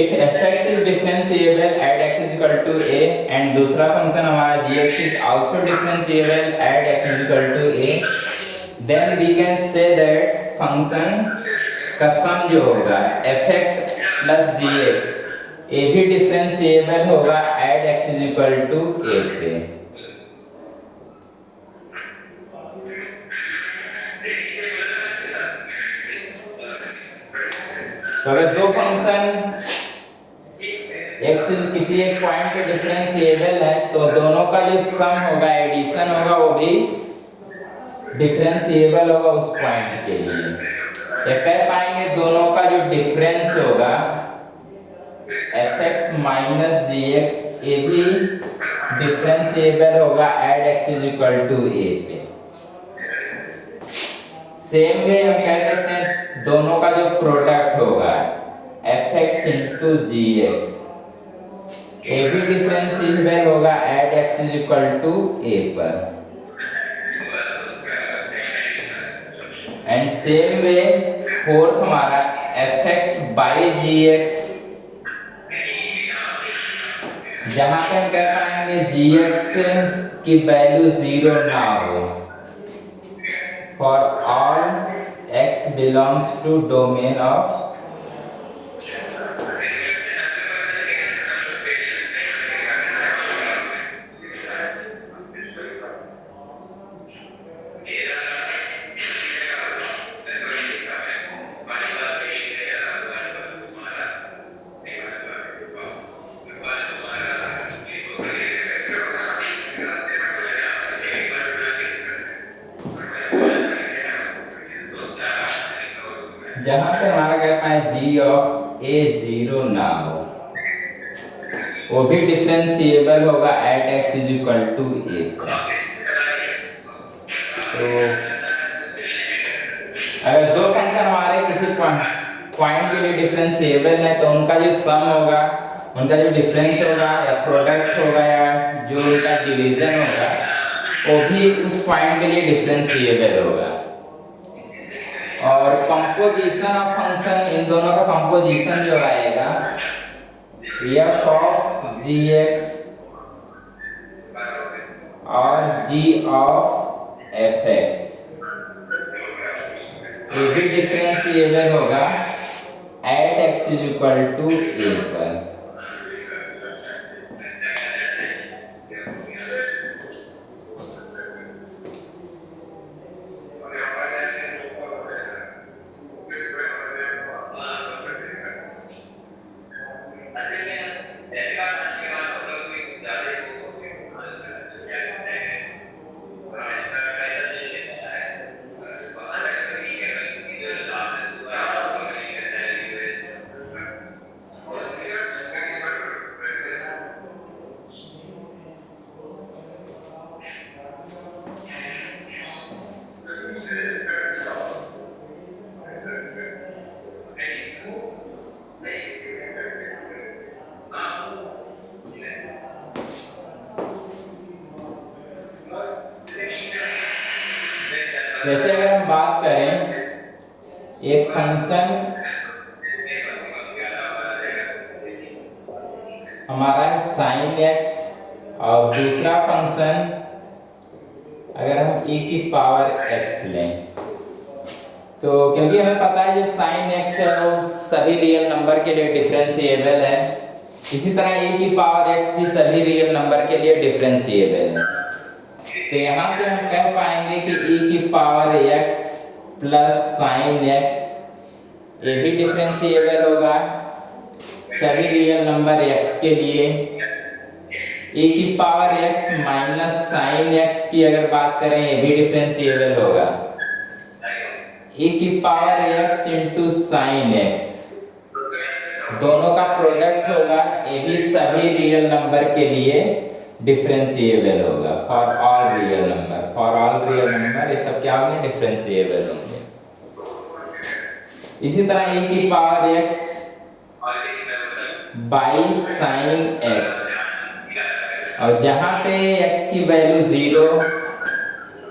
If fx is differentiable at x is equal to a and दूसरा function हमारा gx is also differentiable at x is equal to a, then we can say that function का सम जो होगा fx plus gx ये भी differentiable होगा at x is equal to a पे। तो अगर दो फंक्शन x किसी एक पॉइंट पे डिफरेंशिएबल है तो दोनों का जो सम होगा एडिशन होगा वो भी डिफरेंशिएबल होगा उस पॉइंट के लिए। तो कह पाएंगे दोनों का जो डिफरेंस होगा fx माइनस gx ये भी डिफरेंशिएबल होगा at x is equal to a पे। सेम वे हम कह सकते हैं दोनों का जो प्रोडक्ट होगा fx इंटू gx ये भी डिफरेंशिएबल होगा at x is equal to a पर। एंड सेम वे फोर्थ हमारा fx बाई gx जहां पे हम कह पाएंगे gx की वैल्यू 0 ना हो for all x belongs to domain of जहां पे हमारा कह पाए g ऑफ a 0 ना हो वो भी डिफरेंशिएबल होगा at x is equal to a पर। तो अगर दो फंक्शन हमारे किसी पॉइंट के लिए डिफरेंशिएबल है तो उनका जो सम होगा उनका जो डिफरेंस होगा या प्रोडक्ट होगा या जो उनका डिवीजन होगा वो भी उस पॉइंट के लिए डिफरेंशिएबल होगा। और कंपोजिशन ऑफ फंक्शन इन दोनों का कंपोजिशन जो आएगा f ऑफ gx और g ऑफ fx ये भी डिफरेंशिएबल होगा at x is equal to a पर। जैसे अगर हम बात करें एक फंक्शन हमारा sin x और दूसरा फंक्शन अगर हम e की पावर x लें तो क्योंकि हमें पता है जो sin x है वो सभी रियल नंबर के लिए डिफरेंशिएबल है, इसी तरह e की पावर x भी सभी रियल नंबर के लिए डिफरेंशिएबल है। तो यहाँ से हम कह पाएंगे कि e की power x plus sign x ये भी डिफरेंशिएबल होगा सभी रियल नंबर x के लिए। e की power x minus sine x की अगर बात करें ये भी डिफरेंशिएबल होगा। e की power x into sine x दोनों का प्रोडक्ट होगा, ये भी सभी रियल नंबर के लिए डिफरेंशिएबल होगा for all real number. For all real number ये सब क्या होंगे, डिफरेंशिएबल होंगे। इसी तरह e की power x by sine x और जहां पे x की वैल्यू 0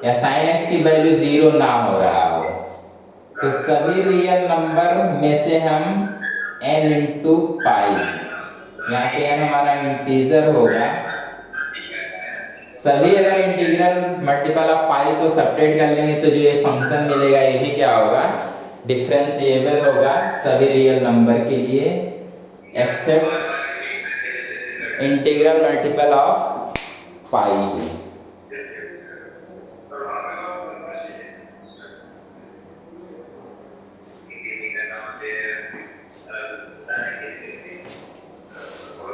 या साइन x की वैल्यू 0 ना हो रहा हो तो सभी रियल नंबर में से हम n इंटू पाई, यहाँ पे n हमारा इंटीजर होगा। सभी अगर इंटीग्रल मल्टीपल ऑफ पाई को सब्ट्रैक्ट कर लेंगे तो जो ये फंक्शन मिलेगा ये भी क्या होगा, डिफरेंशिएबल होगा सभी रियल नंबर के लिए एक्सेप्ट इंटीग्रल मल्टीपल ऑफ पाई।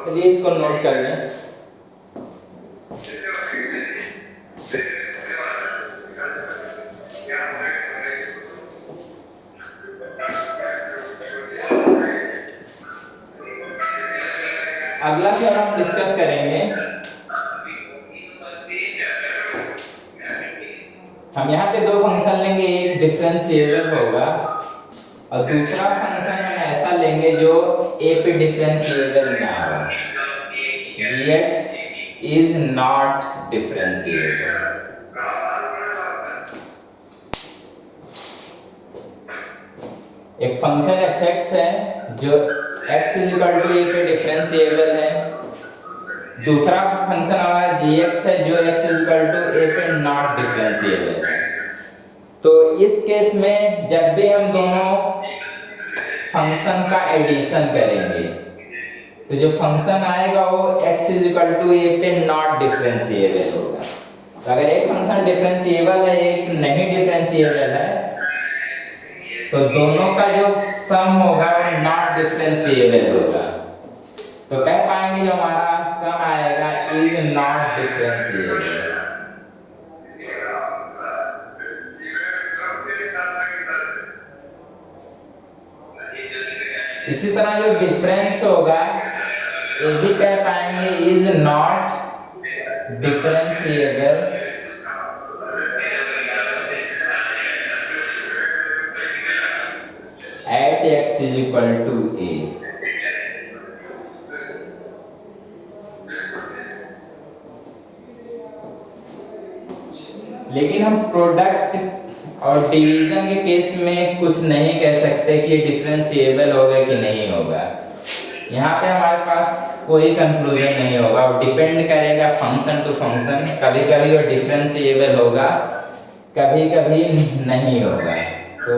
चलिए इसको नोट कर लें। अगला क्या हम डिस्कस करेंगे, हम यहाँ पे दो फंक्शन लेंगे, एक डिफरेंशिएबल होगा और दूसरा फंक्शन हम ऐसा लेंगे जो ए पे डिफरेंशिएबल ना हो। gx is not differentiable. एक फंक्शन fx है जो x इज इक्वल टू ए पे डिफरेंशिएबल है, दूसरा फंक्शन हमारा gx है जो x इज इक्वल टू ए पे नॉट डिफरेंशिएबल है। तो इस केस में जब भी हम दोनों फंक्शन का एडिशन करेंगे तो जो फंक्शन आएगा वो x इज इक्वल टू ए पे नॉट डिफरेंशिएबल होगा। तो अगर एक फंक्शन डिफरेंशिएबल है एक नहीं डिफरेंशिएबल है तो दोनों का जो सम होगा वो नॉट डिफरेंशिएबल होगा। तो कह पाएंगे जो हमारा सम आएगा इज नॉट डिफरेंशिएबल। इसी तरह जो डिफरेंस होगा ये भी कह पाएंगे is not differentiable at x is equal to a। लेकिन हम प्रोडक्ट और डिवीजन के केस में कुछ नहीं कह सकते कि डिफरेंशिएबल होगा कि नहीं होगा। यहाँ पे हमारे पास कोई कंक्लूजन नहीं होगा और डिपेंड करेगा फंक्शन टू फंक्शन। कभी कभी वो डिफरेंशिएबल होगा कभी कभी नहीं होगा। तो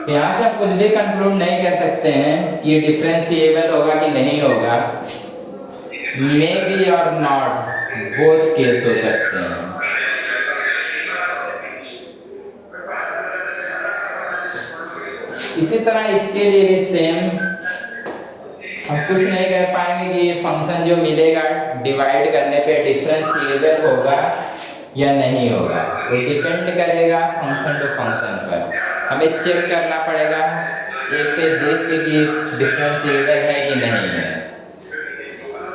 यहाँ से आप कुछ भी कंक्लूड नहीं कर सकते हैं कि ये डिफरेंशिएबल होगा कि नहीं होगा। मे बी और नॉट बोथ केस हो सकते हैं। इसी तरह इसके लिए भी सेम हम कुछ नहीं कह पाएंगे कि ये फंक्शन जो मिलेगा डिवाइड करने पे डिफरेंशिएबल होगा या नहीं होगा। वो डिपेंड करेगा फंक्शन टू फंक्शन पर। हमें चेक करना पड़ेगा एक पे देख के कि डिफरेंशिएबल है कि नहीं है।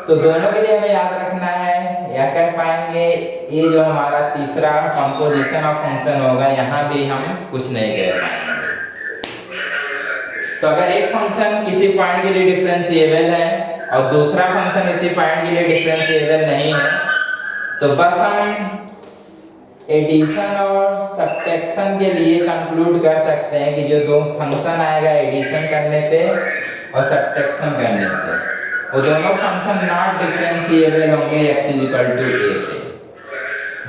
तो दोनों के लिए हमें याद रखना है या कह पाएंगे ये जो हमारा तीसरा कंपोजिशन ऑफ फंक्शन होगा यहाँ भी हम कुछ नहीं कह पाएंगे। तो अगर एक फंक्शन किसी पॉइंट के लिए डिफरेंशिएबल है और दूसरा फंक्शन किसी पॉइंट के लिए डिफरेंशिएबल नहीं है तो बस हम एडिशन और सब्ट्रैक्शन के लिए कंक्लूड कर सकते हैं कि जो दो फंक्शन आएगा एडिशन करने पे और सब्ट्रैक्शन करने पे वो दोनों फंक्शन नॉट डिफरेंशिएबल होंगे x is equal to a से।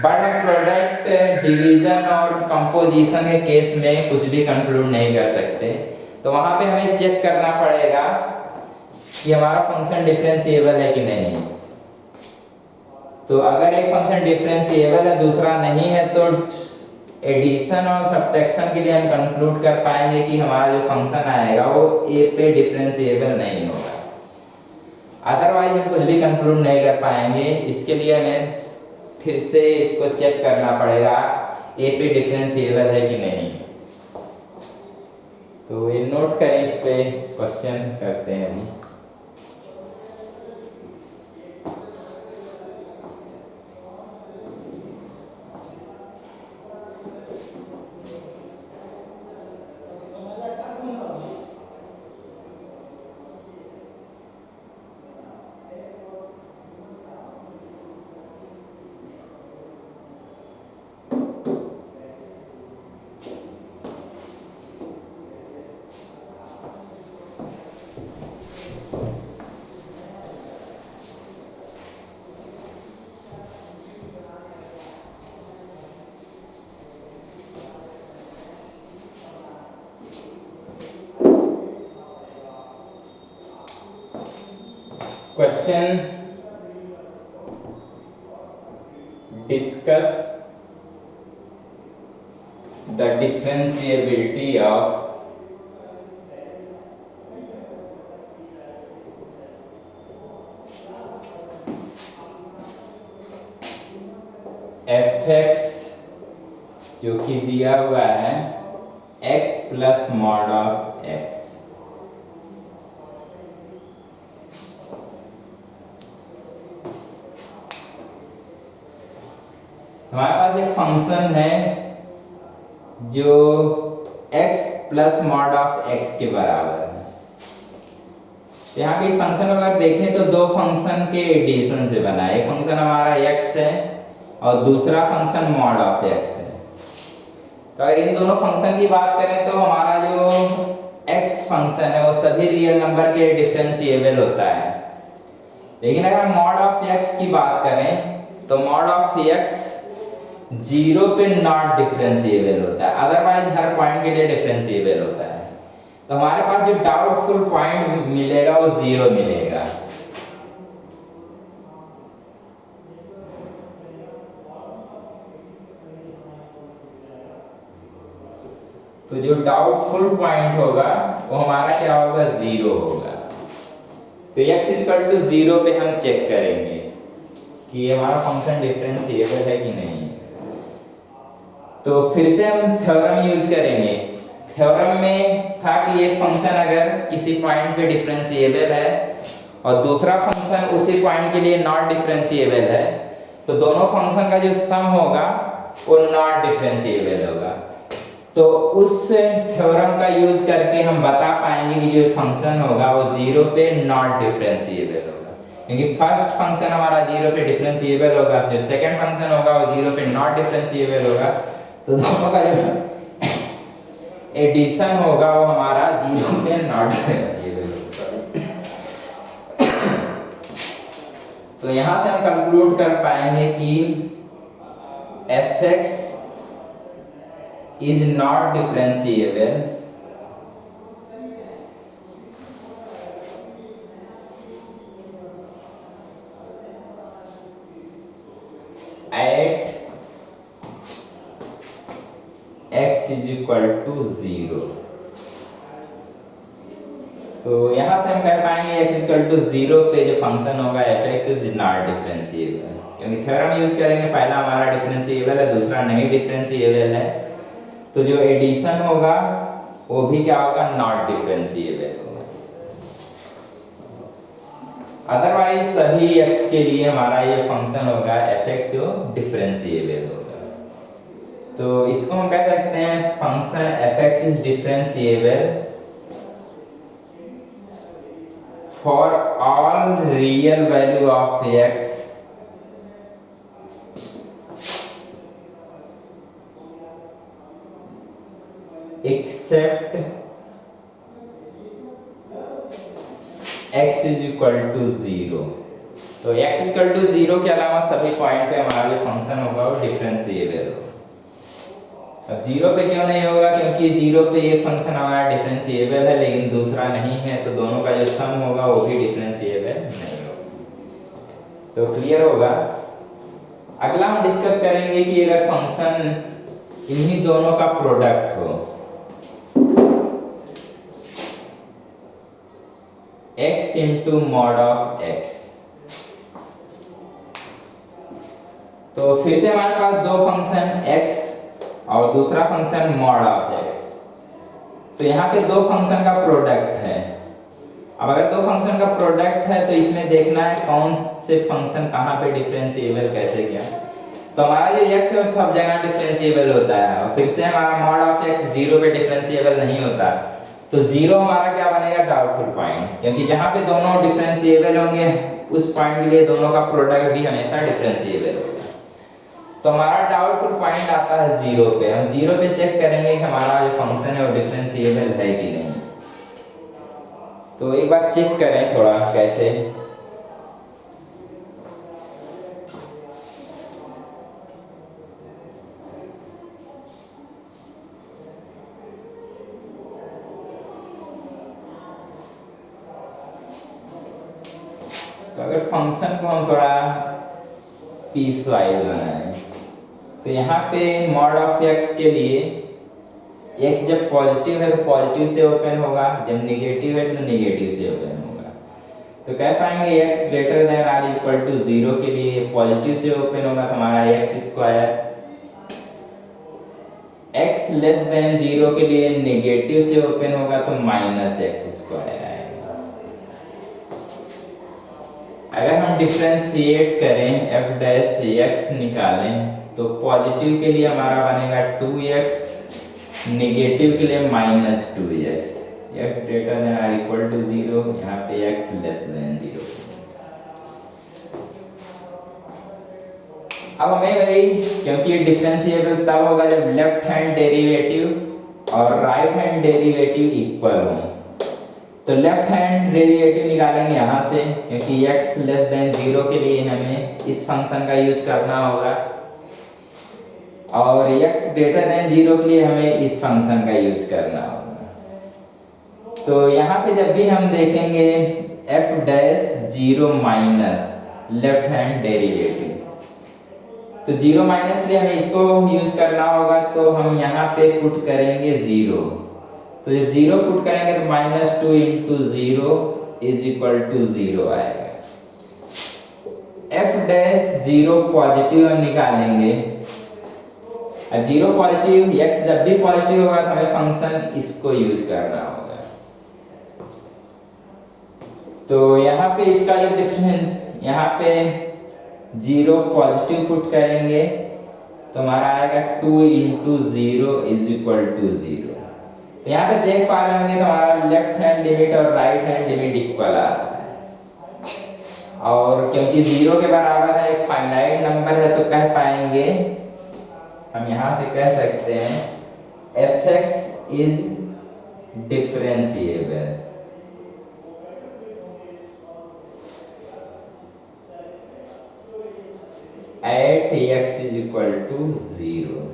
बट हम प्रोडक्ट डिवीजन और कंपोजिशन के केस में कुछ भी कंक्लूड नहीं कर सकते। तो वहाँ पे हमें चेक करना पड़ेगा कि हमारा फंक्शन डिफरेंशिएबल है कि नहीं। तो अगर एक फंक्शन डिफरेंशिएबल है दूसरा नहीं है तो एडिशन और सब्ट्रैक्शन के लिए हम कंक्लूड कर पाएंगे कि हमारा जो फंक्शन आएगा वो a पे डिफरेंशिएबल नहीं होगा। अदरवाइज हम कुछ भी कंक्लूड नहीं कर पाएंगे। इसके लिए हमें फिर से इसको चेक करना पड़ेगा a पे डिफरेंशिएबल है कि नहीं। तो ये नोट करें, इस पे क्वेश्चन करते हैं अभी। Question discuss the differentiability of fx जो कि दिया हुआ है x plus mod of x। हमारे पास एक फंक्शन है जो x plus mod of x के बराबर है। यहाँ पे इस फंक्शन को अगर देखें तो दो फंक्शन के एडिशन से बना है। एक फंक्शन हमारा x है और दूसरा फंक्शन मॉड ऑफ x है। तो अगर इन दोनों फंक्शन की बात करें तो हमारा जो x फंक्शन है वो सभी रियल नंबर के डिफरेंशिएबल होता है। लेकिन अगर मॉड ऑफ x की बात करें तो मॉड ऑफ x 0 पे नॉट डिफरेंशिएबल होता है, अदरवाइज हर पॉइंट के लिए डिफरेंशिएबल होता है। तो हमारे पास जो डाउटफुल पॉइंट मिलेगा वो 0 मिलेगा। तो जो डाउटफुल पॉइंट होगा वो हमारा क्या होगा, 0 होगा। तो x इक्वल टू 0 पे हम चेक करेंगे कि ये हमारा फंक्शन डिफरेंशिएबल है कि नहीं। तो फिर से हम थ्योरम यूज करेंगे। थ्योरम में था कि एक फंक्शन अगर किसी पॉइंट पे डिफरेंशिएबल है और दूसरा फंक्शन उसी पॉइंट के लिए नॉट डिफरेंशिएबल है तो दोनों फंक्शन का जो सम होगा वो नॉट डिफरेंशिएबल होगा। तो उस थ्योरम का यूज करके हम बता पाएंगे कि जो फंक्शन होगा वो 0 पे नॉट डिफरेंशिएबल होगा, क्योंकि फर्स्ट फंक्शन हमारा 0 पे डिफरेंशिएबल होगा, जो सेकंड फंक्शन होगा वो 0 पे नॉट डिफरेंशिएबल होगा। तो दोनों का जो एडिशन होगा वो हमारा 0 पे नॉट डिफरेंशिएबल होगा। तो यहां से हम कंक्लूड कर पाएंगे कि fx is not differentiable at x is equal to 0। तो यहां से हम कह पाएंगे x is equal to 0 पे जो फंक्शन होगा fx is not differentiable, क्योंकि थ्योरम यूज करेंगे, पहला हमारा डिफरेंशिएबल है, दूसरा नहीं डिफरेंशिएबल है। तो जो एडिशन होगा वो भी क्या होगा, नॉट डिफरेंशिएबल होगा। अदरवाइज सभी x के लिए हमारा ये फंक्शन होगा fx जो डिफरेंशिएबल होगा। तो इसको हम कह सकते हैं function fx is differentiable for all real value of x except x is equal to 0। तो x is equal to 0 के अलावा सभी पॉइंट पे हमारा जो फंक्शन होगा वो डिफरेंशिएबल होगा। अब 0 पे क्यों नहीं होगा, क्योंकि 0 पे एक फंक्शन हमारा डिफरेंशिएबल है लेकिन दूसरा नहीं है, तो दोनों का जो सम होगा वो भी डिफरेंशिएबल नहीं होगा। तो क्लियर होगा। अगला हम डिस्कस करेंगे कि अगर फंक्शन इन्हीं दोनों का प्रोडक्ट हो, x into mod of x, तो फिर से हमारे पास दो फंक्शन x और दूसरा फंक्शन mod of x। तो यहाँ पे दो फंक्शन का प्रोडक्ट है। अब अगर दो फंक्शन का प्रोडक्ट है तो इसमें देखना है कौन से फंक्शन कहाँ पे डिफरेंशिएबल कैसे गया। तो हमारा जो x है सब जगह डिफरेंशिएबल होता है, और फिर से हमारा mod of x 0 पे डिफरेंशिएबल नहीं होता। तो 0 हमारा क्या बनेगा, डाउटफुल पॉइंट, क्योंकि जहां पे दोनों डिफरेंशिएबल होंगे उस पॉइंट के लिए दोनों का प्रोडक्ट भी हमेशा डिफरेंशिएबल होगा। तो हमारा डाउटफुल पॉइंट आता है 0 पे। हम 0 पे चेक करेंगे कि हमारा जो फंक्शन है वो डिफरेंशिएबल है कि नहीं। तो एक बार चेक करें थोड़ा कैसे। तो अगर फंक्शन को हम थोड़ा पीस वाइज बनाएं तो यहाँ पे मॉड ऑफ एक्स के लिए एक्स जब पॉजिटिव है तो पॉजिटिव से ओपन होगा, जब नेगेटिव है तो नेगेटिव से ओपन होगा। तो कह पाएंगे x greater than or equal to 0 के लिए पॉजिटिव से ओपन होगा तो हमारा x square, x less than 0 के लिए नेगेटिव से ओपन होगा तो माइनस एक्स स्क्वायर आएगा। अगर हम डिफ्रेंशिएट करें एफ डैश एक्स निकालें तो पॉजिटिव के लिए हमारा बनेगा 2x, नेगेटिव के लिए minus 2x, x greater than or equal to 0, यहाँ पे x लेस देन 0। अब हमें भाई क्योंकि ये डिफरेंशिएबल तब होगा जब लेफ्ट हैंड डेरिवेटिव और राइट हैंड डेरिवेटिव इक्वल हो। तो लेफ्ट हैंड डेरिवेटिव निकालेंगे यहाँ से, क्योंकि x लेस देन 0 के लिए हमें इस फंक्शन का यूज करना होगा और x ग्रेटर देन 0 के लिए हमें इस फंक्शन का यूज करना होगा। तो यहाँ पे जब भी हम देखेंगे f dash 0 minus left hand derivative, तो 0 माइनस लिए हमें इसको यूज करना होगा, तो हम यहाँ पे पुट करेंगे 0। तो जब 0 पुट करेंगे तो minus 2 into 0 is equal to 0 आएगा। f डैश 0 पॉजिटिव हम निकालेंगे, 0 पॉजिटिव, x जब भी पॉजिटिव होगा तो हमें फंक्शन इसको यूज करना होगा। तो यहाँ पे इसका जो डिफरेंस, यहाँ पे 0 पॉजिटिव पुट करेंगे तो हमारा आएगा 2 इंटू 0 इज इक्वल टू 0। तो यहाँ पे देख पा रहे होंगे तो हमारा लेफ्ट हैंड लिमिट और राइट हैंड लिमिट इक्वल आ रहा है, और क्योंकि 0 के बराबर है, एक फाइनाइट नंबर है, तो कह पाएंगे हम यहाँ से कह सकते हैं fx is differentiable. At x is equal to 0।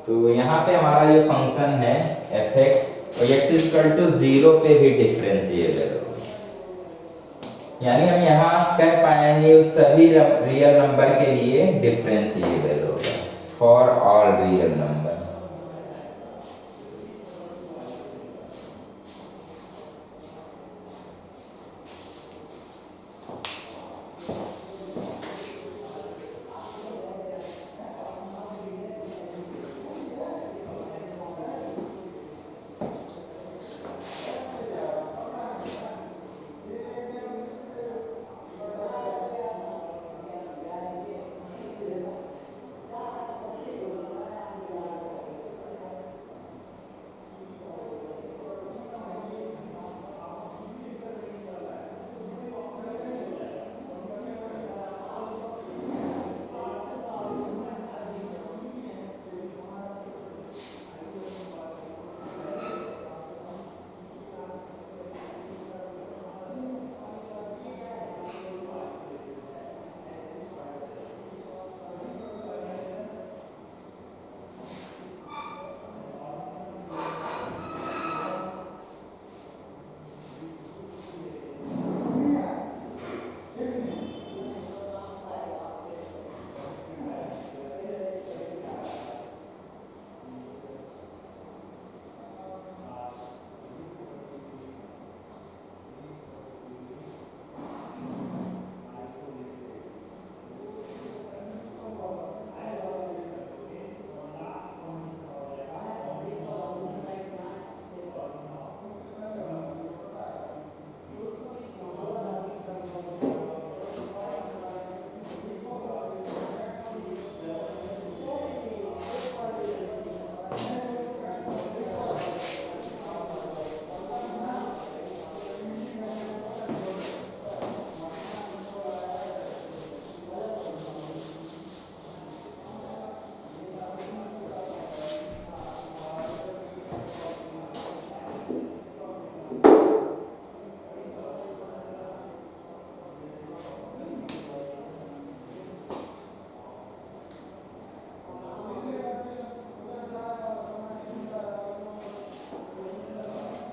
तो यहाँ पे हमारा जो फंक्शन है fx और x इज इक्वल टू 0 पे भी डिफरेंशिएबल होगा, यानी हम यहाँ कह पाएंगे उस सभी रियल नंबर के लिए डिफरेंशिएबल होगा, फॉर ऑल रियल नंबर।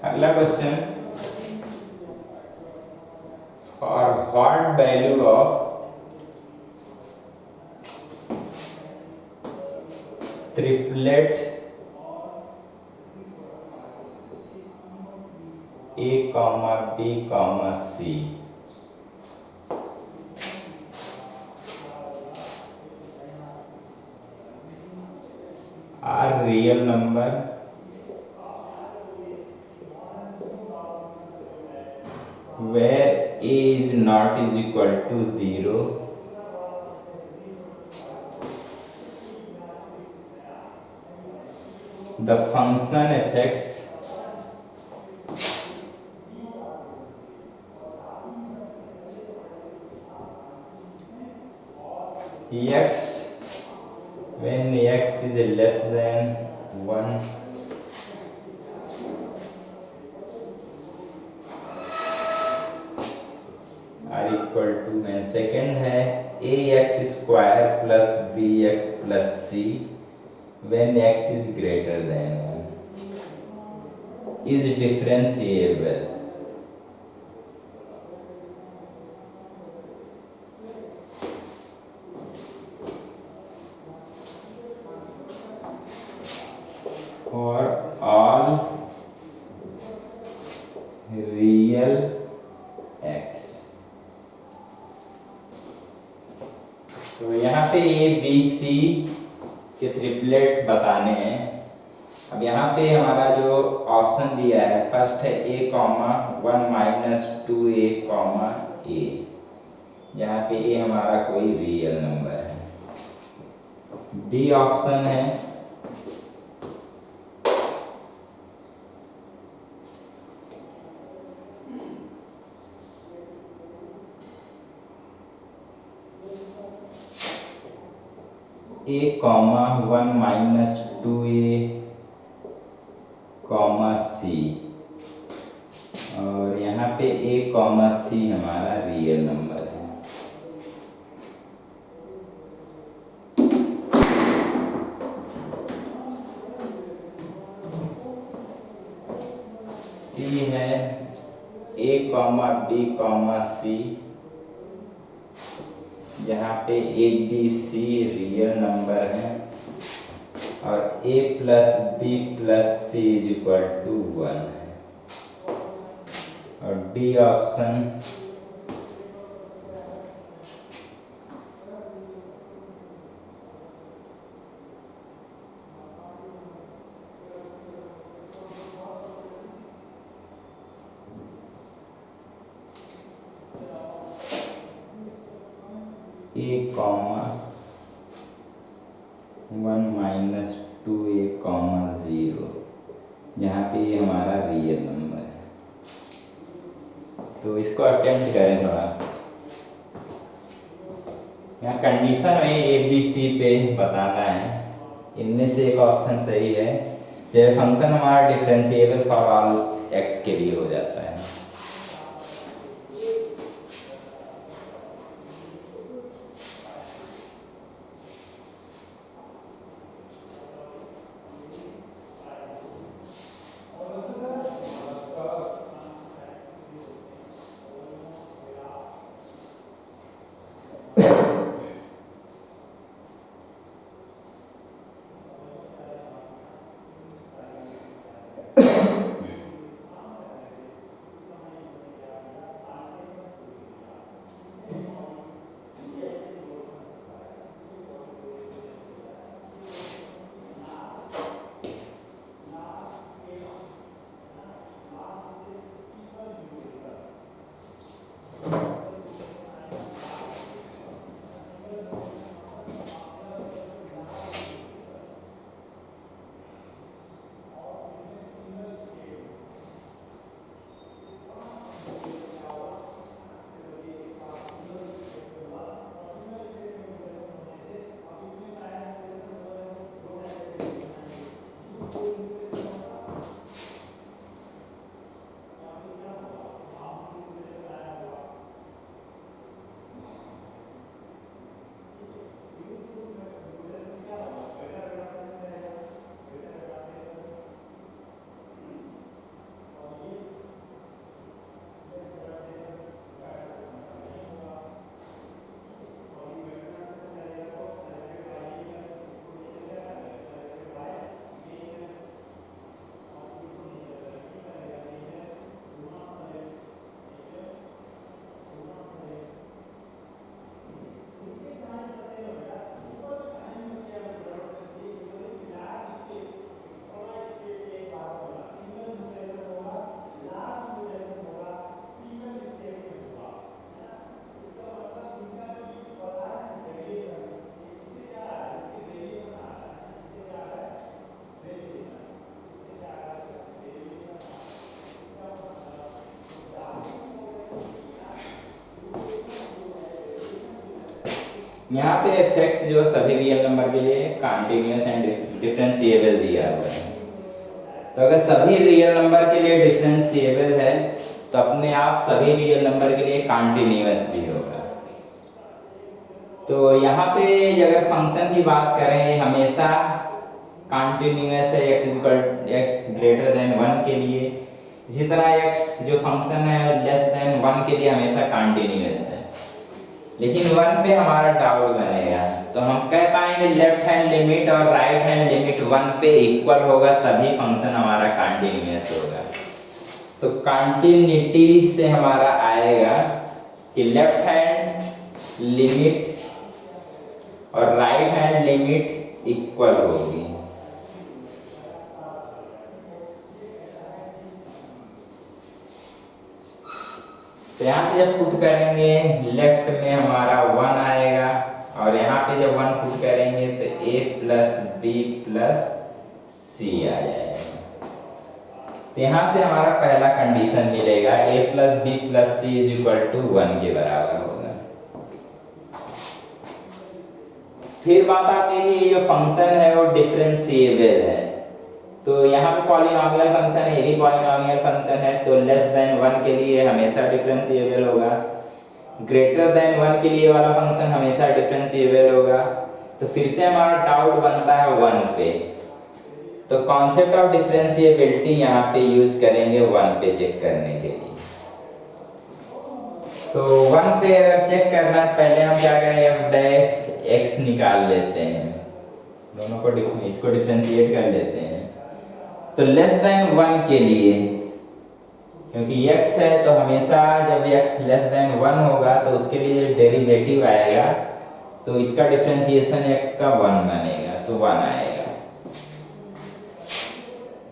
अगला question, value of triplet A, B, C are real number where A is not is equal to 0, the function affects x when x is less than 1 are equal to, and second है ax square plus bx plus c when x is greater than 1 is differentiable. For all real x. तो यहाँ पे A B सी के triplet बताने हैं। अब यहाँ पे हमारा जो ऑप्शन दिया है फर्स्ट है A comma 1 minus 2a comma ए, जहाँ पे ए हमारा कोई रियल नंबर है। बी ऑप्शन है A comma 1 minus 2a comma सी, और यहाँ पे ए कॉमा सी हमारा रियल नंबर है। सी है A comma B comma C, जहाँ पे A B C real number है और A plus B plus C is equal to 1 है। और D option A comma 1 minus 2a comma 0, यहाँ पे ये हमारा रियल नंबर है। तो इसको अटेम्प्ट करें थोड़ा। यहाँ कंडीशन में ए बी सी पे बताना है, इनमें से एक ऑप्शन सही है। जब फंक्शन हमारा डिफरेंशिएबल फॉर ऑल एक्स के लिए हो जाता है। यहाँ पे एफ एक्स जो सभी रियल नंबर के लिए कॉन्टिन्यूस एंड डिफरेंशिएबल दिया हुआ है। तो अगर सभी रियल नंबर के लिए डिफरेंशिएबल है तो अपने आप सभी रियल नंबर के लिए कॉन्टिन्यूस भी होगा। तो यहाँ पे अगर फंक्शन की बात करें हमेशा कॉन्टिन्यूस है एक्स ग्रेटर देन 1 के लिए, इसी तरह एक्स जो फंक्शन है लेस देन 1 के लिए हमेशा कॉन्टिन्यूस है। लेकिन 1 पे हमारा डाउट बनेगा, तो हम कह पाएंगे लेफ्ट हैंड लिमिट और राइट हैंड लिमिट 1 पे इक्वल होगा तभी फंक्शन हमारा कॉन्टिन्यूस होगा। तो कॉन्टिन्यूटी से हमारा आएगा कि लेफ्ट हैंड लिमिट और राइट हैंड लिमिट इक्वल होगी। तो यहाँ से जब पुट करेंगे लेफ्ट में हमारा 1 आएगा और यहाँ पे जब 1 पुट करेंगे तो a plus B plus C आ जाएगा। तो यहाँ से हमारा पहला कंडीशन मिलेगा a plus B plus C is equal to 1 के बराबर होगा। फिर बात आती है कि जो फंक्शन है वो डिफरेंशिएबल है। तो यहाँ पे पॉलिनोमियल फंक्शन है, ये भी पॉलिनोमियल फंक्शन है, तो लेस देन 1 के लिए हमेशा डिफरेंशिएबल होगा, ग्रेटर देन 1 के लिए वाला फंक्शन हमेशा डिफरेंशिएबल होगा। तो फिर से हमारा डाउट बनता है 1 पे, तो कॉन्सेप्ट ऑफ डिफरेंशिएबिलिटी यहाँ पे यूज करेंगे 1 पे चेक करने के लिए। तो 1 पे अगर चेक करना है पहले हम क्या करें f डैश x निकाल लेते हैं, दोनों को इसको डिफरेंशिएट कर लेते हैं। तो लेस देन 1 के लिए, क्योंकि x है तो हमेशा जब x लेस देन 1 होगा तो उसके लिए डेरिवेटिव आएगा तो इसका डिफरेंशिएशन x का 1 बनेगा तो 1 आएगा।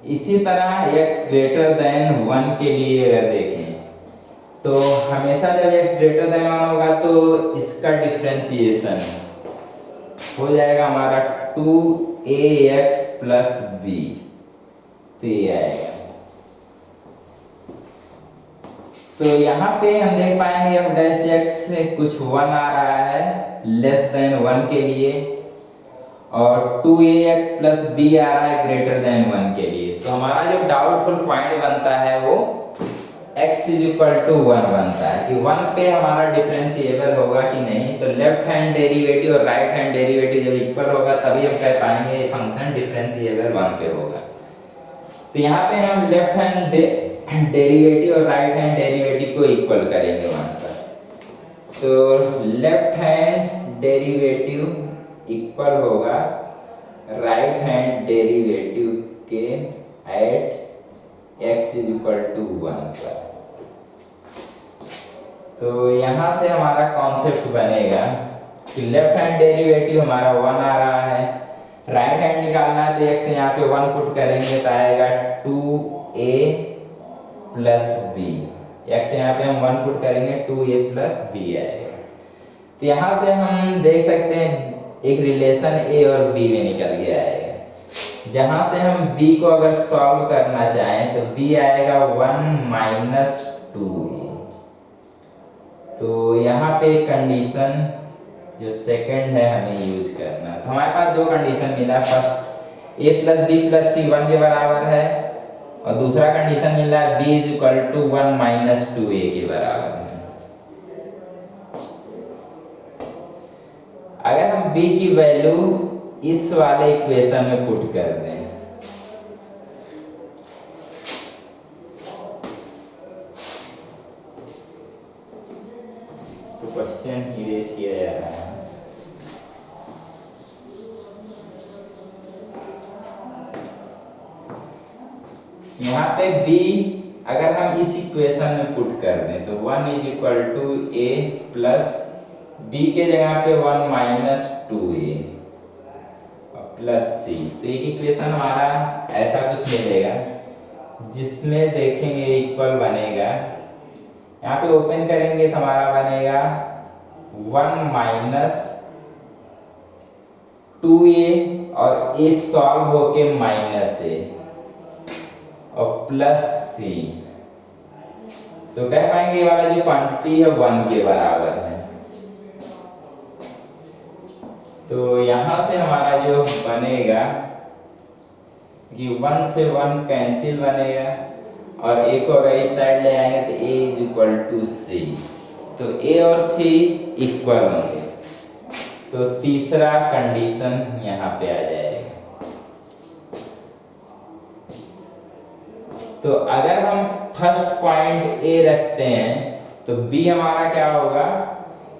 इसी तरह x ग्रेटर देन 1 के लिए अगर देखें तो हमेशा जब x ग्रेटर देन 1 होगा तो इसका डिफरेंशिएशन हो जाएगा हमारा 2ax प्लस b, तो ये आएगा। तो यहाँ पे हम देख पाएंगे f डैश x से कुछ 1 आ रहा है लेस देन 1 के लिए और 2ax प्लस b आ रहा है ग्रेटर देन 1 के लिए। तो हमारा जो डाउटफुल पॉइंट बनता है वो x इज इक्वल टू 1 बनता है कि 1 पे हमारा डिफरेंशिएबल होगा कि नहीं। तो लेफ्ट हैंड डेरिवेटिव और राइट हैंड डेरिवेटिव जब इक्वल होगा तभी हम कह पाएंगे फंक्शन डिफरेंशिएबल 1 पे होगा। तो यहाँ पे हम लेफ्ट हैंड डेरिवेटिव और राइट हैंड डेरिवेटिव को इक्वल करेंगे 1 पर। तो लेफ्ट हैंड डेरिवेटिव इक्वल होगा राइट हैंड डेरिवेटिव के at x is equal to 1 पर। तो यहाँ से हमारा कॉन्सेप्ट बनेगा कि लेफ्ट हैंड डेरिवेटिव हमारा 1 आ रहा है, राइट हैंड निकालना है तो x यहाँ पे 1 पुट करेंगे तो आएगा 2a प्लस बी, x यहाँ पे हम 1 पुट करेंगे 2a प्लस बी आएगा। तो यहाँ से हम देख सकते हैं एक रिलेशन a और b में निकल गया आएगा। जहाँ से हम b को अगर सॉल्व करना चाहें तो b आएगा 1 माइनस 2a। तो यहाँ पे कंडीशन जो सेकंड है हमें यूज करना है। तो हमारे पास दो कंडीशन मिला, first a plus B plus C 1 के बराबर है और दूसरा कंडीशन मिला b is equal to 1 minus 2a के बराबर है। अगर हम b की वैल्यू इस वाले इक्वेशन में पुट कर दें तो क्वेश्चन इरेज किया जा रहा है। यहाँ पे b अगर हम इस इक्वेशन में पुट कर दें तो 1 is equal to a plus b के जगह पे 1 माइनस 2a प्लस c। तो एक इक्वेशन हमारा ऐसा कुछ मिलेगा जिसमें देखेंगे इक्वल बनेगा। यहाँ पे ओपन करेंगे तो हमारा बनेगा 1 माइनस 2a और a सॉल्व होके माइनस a और प्लस c। तो कह पाएंगे ये वाला जो क्वांटिटी है 1 के बराबर है। तो यहाँ से हमारा जो बनेगा कि 1 से 1 कैंसिल बनेगा, और a को अगर इस साइड ले आएंगे तो a इज इक्वल टू सी, तो a और c इक्वल होंगे। तो तीसरा कंडीशन यहाँ पे आ जाएगा। तो अगर हम फर्स्ट पॉइंट a रखते हैं तो b हमारा क्या होगा,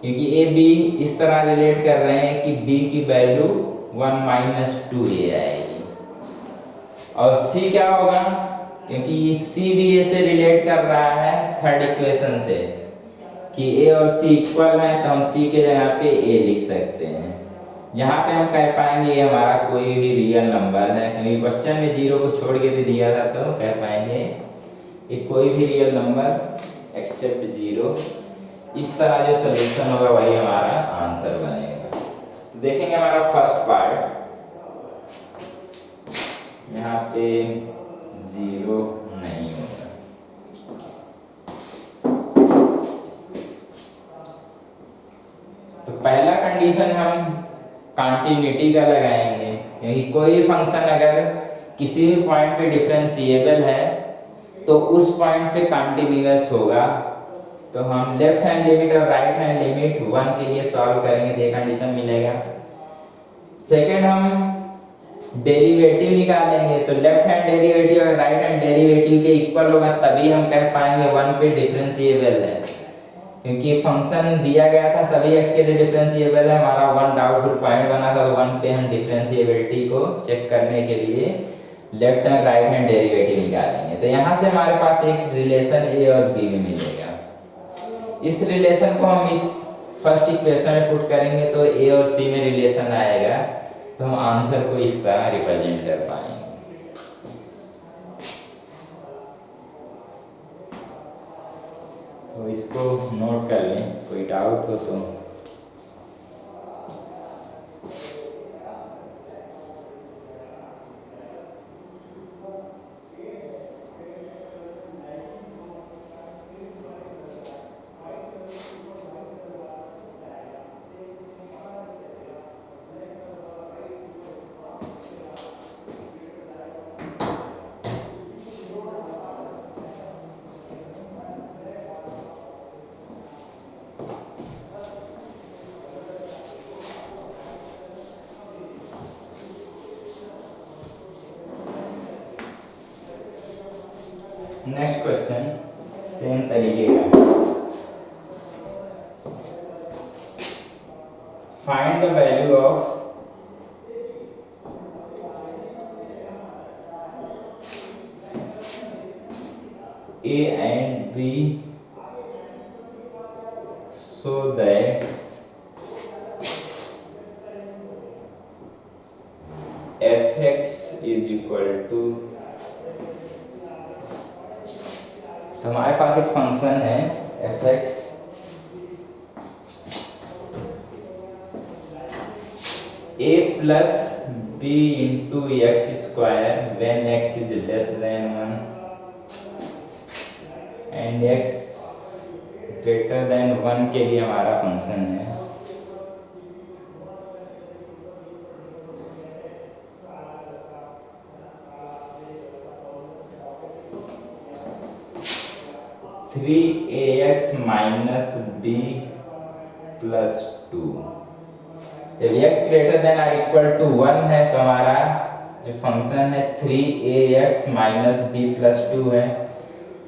क्योंकि a b इस तरह रिलेट कर रहे हैं कि b की वैल्यू 1 माइनस 2a आएगी, और c क्या होगा, क्योंकि c भी a से रिलेट कर रहा है थर्ड इक्वेशन से कि a और c इक्वल है, तो हम c के जगह पे a लिख सकते हैं। यहाँ पे हम कह पाएंगे ये हमारा कोई भी रियल नंबर है, क्योंकि क्वेश्चन में 0 को छोड़ के भी दिया था, तो कह पाएंगे ये कोई भी रियल नंबर एक्सेप्ट 0। इस तरह जो सोल्यूशन होगा वही हमारा आंसर बनेगा। तो देखेंगे हमारा फर्स्ट पार्ट, यहाँ पे 0 नहीं होगा। तो पहला कंडीशन हम कंटिन्यूटी का लगाएंगे, क्योंकि कोई भी फंक्शन अगर किसी भी पॉइंट पे डिफरेंशिएबल है तो उस पॉइंट पे कंटिन्यूअस होगा। तो हम लेफ्ट हैंड लिमिट और राइट हैंड लिमिट 1 के लिए सॉल्व करेंगे तो ये कंडीशन मिलेगा। सेकंड हम डेरिवेटिव निकालेंगे, तो लेफ्ट हैंड डेरिवेटिव और राइट हैंड डेरिवेटिव के इक्वल होगा, तभी हम कह पाएंगे 1 पे डिफरेंशिएबल है, क्योंकि फंक्शन दिया गया था सभी x के लिए डिफरेंशिएबल है। हमारा 1 डाउटफुल पॉइंट बना था, तो 1 पे हम डिफरेंशिएबिलिटी को चेक करने के लिए left and right hand derivative निकालेंगे। तो यहाँ से हमारे पास एक रिलेशन a और b में मिलेगा। इस रिलेशन को हम इस फर्स्ट इक्वेशन में पुट करेंगे तो a और c में रिलेशन आएगा, तो हम आंसर को इस तरह रिप्रेजेंट कर पाएंगे। तो इसको नोट कर लें, कोई डाउट हो तो। नेक्स्ट क्वेश्चन सेम तरीके का, find the value of a and b so that fx is equal to, तो हमारे पास एक फंक्शन है fx a plus b into x square when x is less than 1 and x greater than 1 के लिए हमारा function है। Three A x minus B plus 2। जब x greater than or equal to 1 है तो हमारा जो फंक्शन है 3ax माइनस बी प्लस 2 है,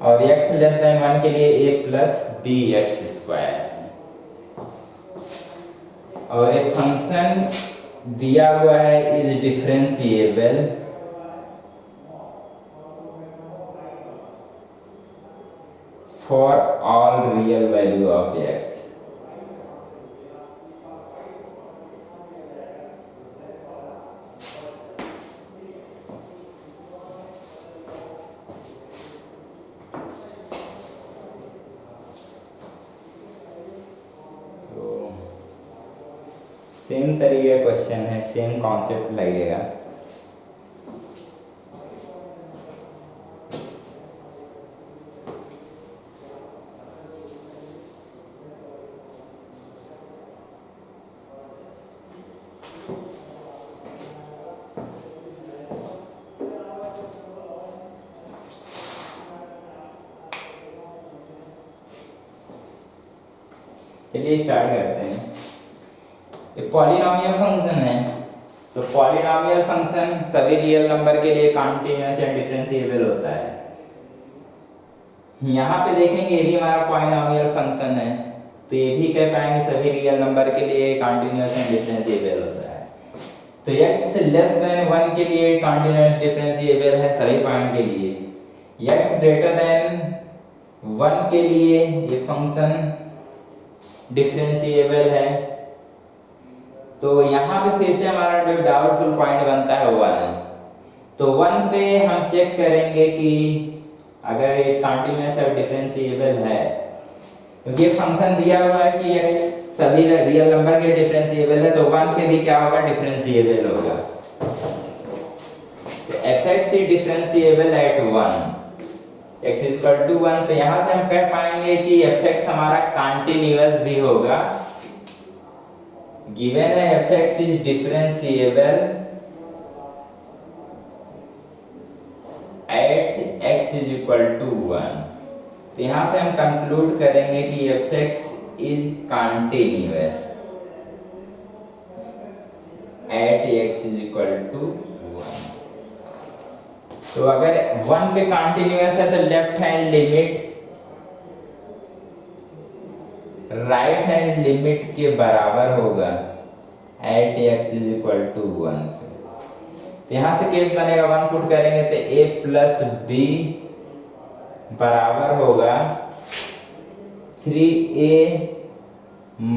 और x लेस देन 1 के लिए a plus B x square. और ये फंक्शन दिया हुआ है is differentiable for all real value of x। सेम तरीके का क्वेश्चन है, सेम कॉन्सेप्ट लगेगा। चलिए स्टार्ट करते हैं। ये पॉलिनॉमियल फंक्शन है, तो पॉलिनॉमियल फंक्शन सभी रियल नंबर के लिए कॉन्टिन्यूअस एंड डिफरेंशिएबल होता है। यहाँ पे देखेंगे ये भी हमारा पॉलिनॉमियल फंक्शन है, तो ये भी कह पाएंगे सभी रियल नंबर के लिए कॉन्टिन्यूअस एंड डिफरेंशिएबल होता है। तो x लेस देन 1 के लिए कॉन्टिन्यूअस डिफरेंशिएबल है सभी पॉइंट के लिए, x ग्रेटर देन 1 के लिए ये फंक्शन डिफरेंशिएबल है। तो यहाँ पे फिर से हमारा जो डाउटफुल पॉइंट बनता है 1, तो 1 पे हम चेक करेंगे कि अगर ये कॉन्टिन्यूअस और डिफरेंशिएबल है, क्योंकि ये फंक्शन दिया हुआ है कि x सभी रियल नंबर के डिफरेंशिएबल है, तो 1 पे भी क्या होगा, डिफरेंशिएबल होगा। तो fx is differentiable at 1, x equal to 1, तो यहाँ से हम कह पाएंगे कि fx हमारा कॉन्टिन्यूअस भी होगा। गिवन है fx is differentiable at x is equal to 1, तो यहाँ से हम कंक्लूड करेंगे कि fx is continuous at x is equal to 1। तो अगर 1 पे कॉन्टिन्यूअस है तो left hand limit right hand limit के बराबर होगा at x is equal to 1। तो यहाँ से केस बनेगा 1 पुट करेंगे तो a प्लस b बराबर होगा 3a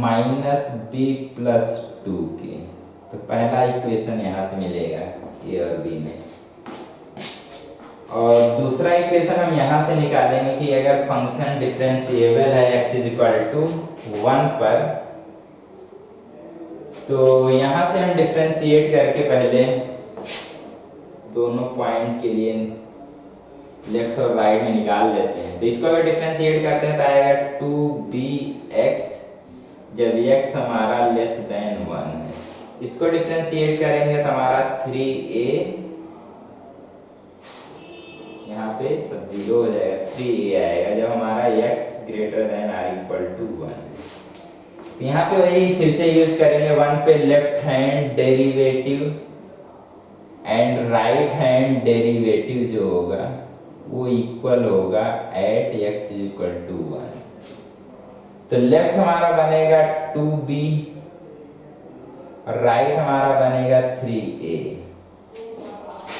माइनस b प्लस 2 के। तो पहला इक्वेशन यहाँ से मिलेगा a और b में, और दूसरा इक्वेशन हम यहाँ से निकालेंगे कि अगर फंक्शन डिफरेंशिएबल है x इज इक्वल टू 1 पर, तो यहाँ से हम डिफरेंशिएट करके पहले दोनों पॉइंट के लिए लेफ्ट और राइट में निकाल लेते हैं। तो इसको अगर डिफरेंशिएट करते हैं तो आएगा 2bx जब x हमारा लेस देन 1 है। इसको डिफरेंशिएट करेंगे तो हमारा 3a, यहाँ पे सब 0 हो जाएगा, 3a आएगा जब हमारा x greater than or equal to 1। तो यहाँ पे वही फिर से यूज करेंगे 1 पे left hand derivative and right hand derivative जो होगा वो इक्वल होगा at x is equal to 1। तो लेफ्ट हमारा बनेगा 2b और राइट हमारा बनेगा 3a।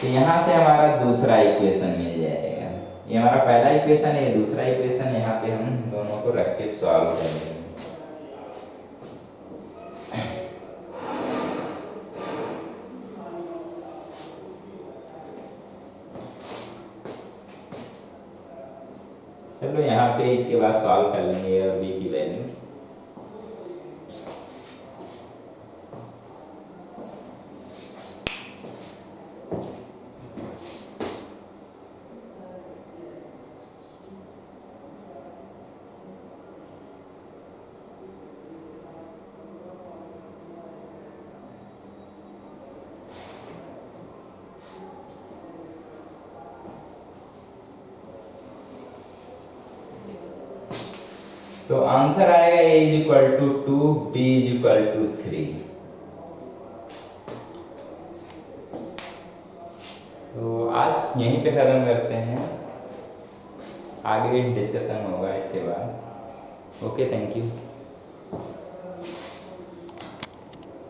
तो यहाँ से हमारा दूसरा इक्वेशन मिल जाएगा। ये हमारा पहला इक्वेशन है, ये दूसरा इक्वेशन, यहाँ पे हम दोनों को रख के सॉल्व करेंगे। चलो यहाँ पे इसके बाद सॉल्व कर लेंगे a और b की वैल्यू। तो आंसर आएगा a is equal to 2, b is equal to 3। तो आज यहीं पे खत्म करते हैं, आगे डिस्कशन होगा इसके बाद। Okay, thank you.